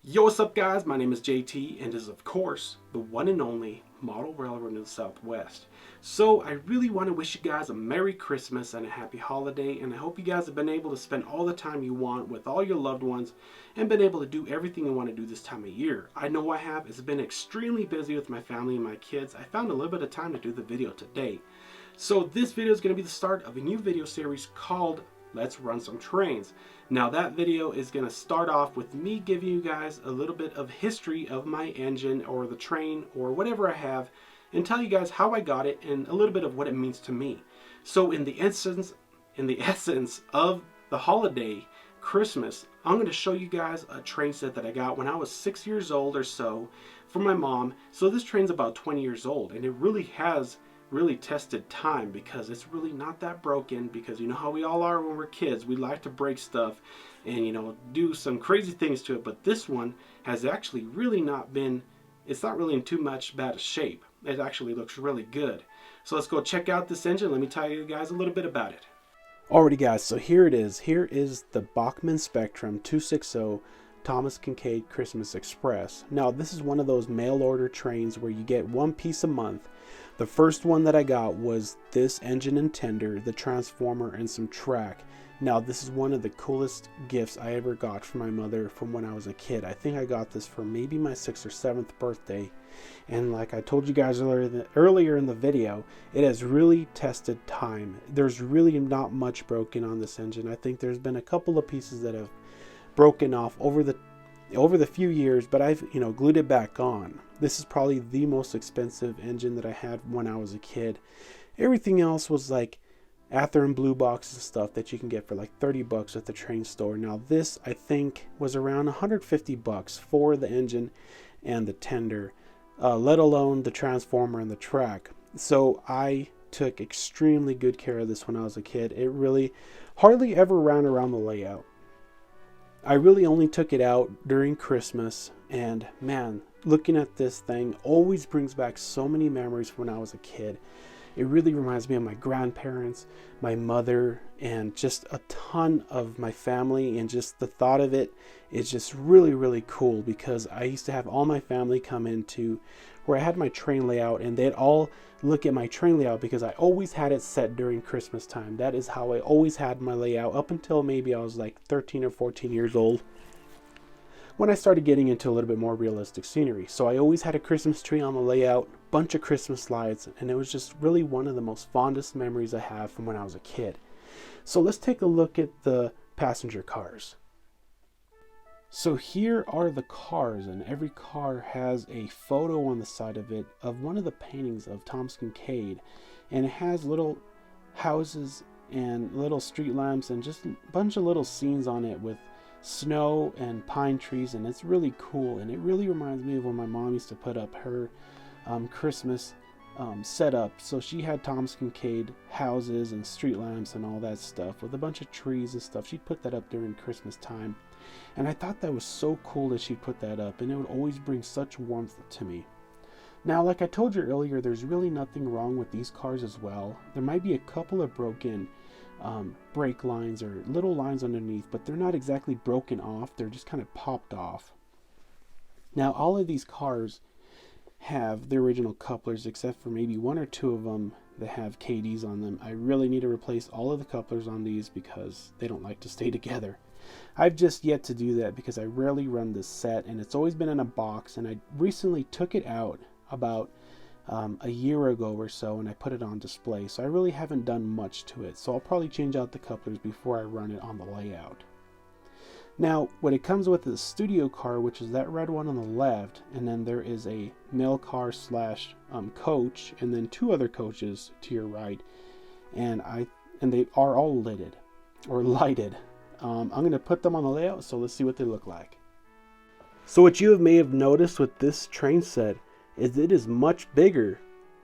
Yo, what's up guys? My name is JT and this is of course the one and only model railroad in the Southwest. So I really want to wish you guys a Merry Christmas and a Happy Holiday, and I hope you guys have been able to spend all the time you want with all your loved ones and been able to do everything you want to do this time of year. I know I have. It's been extremely busy with my family and my kids. I found a little bit of time to do the video today. So this video is going to be the start of a new video series called Let's Run Some Trains. Now that video is going to start off with me giving you guys a little bit of history of my engine or the train or whatever I have, and tell you guys how I got it and a little bit of what it means to me. So in the essence of the holiday Christmas, I'm going to show you guys a train set that I got when I was 6 years old or so from my mom. So this train's about 20 years old, and it really has tested time because it's really not that broken, because you know how we all are when we're kids. We like to break stuff and do some crazy things to it, but this one has actually really not been, it's not really in too much bad shape. It actually looks really good. So let's go check out this engine. Let me tell you guys a little bit about it. Alrighty guys, so here it is. Here is the Bachmann Spectrum 260 Thomas Kincaid Christmas Express. Now this is one of those mail order trains where you get one piece a month. The first one that I got was this engine and tender, the transformer, and some track. Now this is one of the coolest gifts I ever got from my mother from when I was a kid. I think I got this for maybe my 6th or 7th birthday. And like I told you guys earlier in the video, it has really tested time. There's really not much broken on this engine. I think there's been a couple of pieces that have broken off over the few years, but I've glued it back on. This is probably the most expensive engine that I had when I was a kid. Everything else was like Ather and Blue Box and stuff that you can get for like 30 bucks at the train store. Now this I think was around 150 bucks for the engine and the tender, let alone the transformer and the track. So I took extremely good care of this when I was a kid. It really hardly ever ran around the layout. I really only took it out during Christmas, and man, looking at this thing always brings back so many memories from when I was a kid. It really reminds me of my grandparents, my mother, and just a ton of my family, and just the thought of it is just really cool, because I used to have all my family come into where I had my train layout, and they'd all look at my train layout because I always had it set during Christmas time. That is how I always had my layout up until maybe I was like 13 or 14 years old, when I started getting into a little bit more realistic scenery. So I always had a Christmas tree on the layout, bunch of Christmas lights, and it was just really one of the most fondest memories I have from when I was a kid. So let's take a look at the passenger cars. So here are the cars, and every car has a photo on the side of it of one of the paintings of Thomas Kincaid, and it has little houses and little street lamps and just a bunch of little scenes on it with snow and pine trees, and it's really cool. And it really reminds me of when my mom used to put up her Christmas setup. So she had Thomas Kincaid houses and street lamps and all that stuff with a bunch of trees and stuff. She'd put that up during Christmas time, and I thought that was so cool that she'd put that up, and it would always bring such warmth to me. Now, like I told you earlier, there's really nothing wrong with these cars as well. There might be a couple of broken brake lines or little lines underneath, but they're not exactly broken off. They're just kind of popped off. Now, all of these cars have the original couplers, except for maybe one or two of them that have KDs on them. I really need to replace all of the couplers on these because they don't like to stay together. I've just yet to do that because I rarely run this set, and it's always been in a box, and I recently took it out about a year ago or so, and I put it on display, so I really haven't done much to it. So I'll probably change out the couplers before I run it on the layout. Now, what it comes with is a studio car, which is that red one on the left, and then there is a mail car slash coach, and then two other coaches to your right, and they are all lighted. I'm going to put them on the layout, so let's see what they look like. So what you may have noticed with this train set is it is much bigger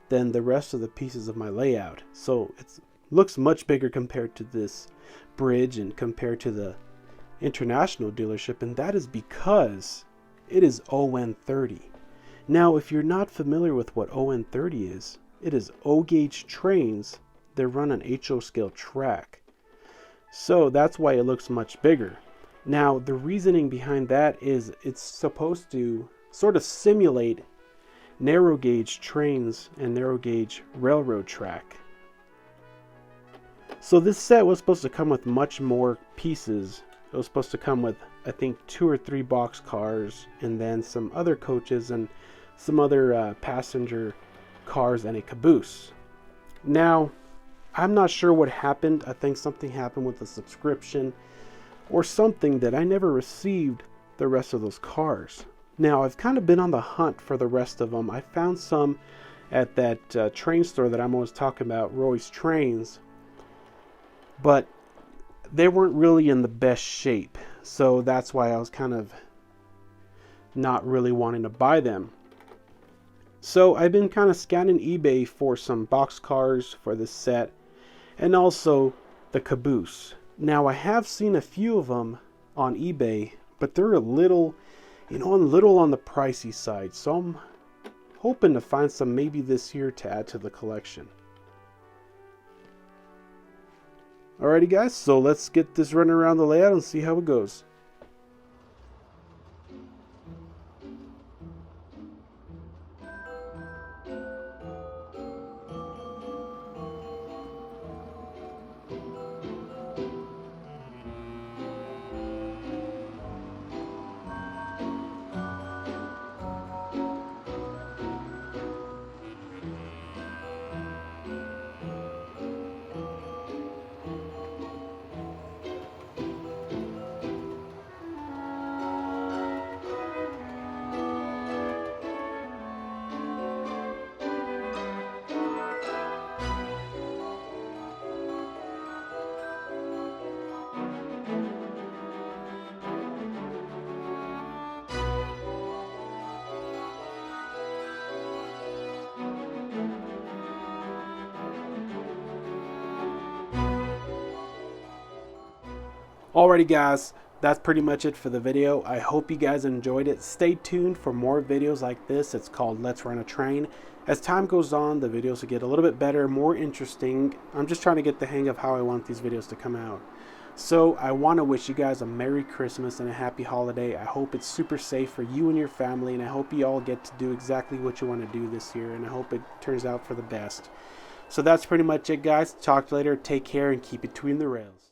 than the rest of the pieces of my layout. So it looks much bigger compared to this bridge and compared to the international dealership, and that is because it is ON30. Now, if you're not familiar with what ON30 is, it is O-gauge trains that run on HO scale track. So that's why it looks much bigger. Now, the reasoning behind that is it's supposed to sort of simulate narrow gauge trains and narrow gauge railroad track. So this set was supposed to come with much more pieces. It was supposed to come with, I think, 2 or 3 box cars, and then some other coaches and some other passenger cars and a caboose. Now, I'm not sure what happened. I think something happened with the subscription or something that I never received the rest of those cars. Now, I've kind of been on the hunt for the rest of them. I found some at that train store that I'm always talking about, Roy's Trains, but they weren't really in the best shape. So that's why I was kind of not really wanting to buy them. So I've been kind of scanning eBay for some box cars for this set, and also the caboose. Now, I have seen a few of them on eBay, but they're a little, a little on the pricey side. So I'm hoping to find some maybe this year to add to the collection. Alrighty guys, so let's get this running around the layout and see how it goes. Alrighty guys, that's pretty much it for the video. I hope you guys enjoyed it. Stay tuned for more videos like this. It's called Let's Run a Train. As time goes on, the videos will get a little bit better, more interesting. I'm just trying to get the hang of how I want these videos to come out. So I want to wish you guys a Merry Christmas and a Happy Holiday. I hope it's super safe for you and your family, and I hope you all get to do exactly what you want to do this year, and I hope it turns out for the best. So that's pretty much it guys. Talk later, take care, and keep it between the rails.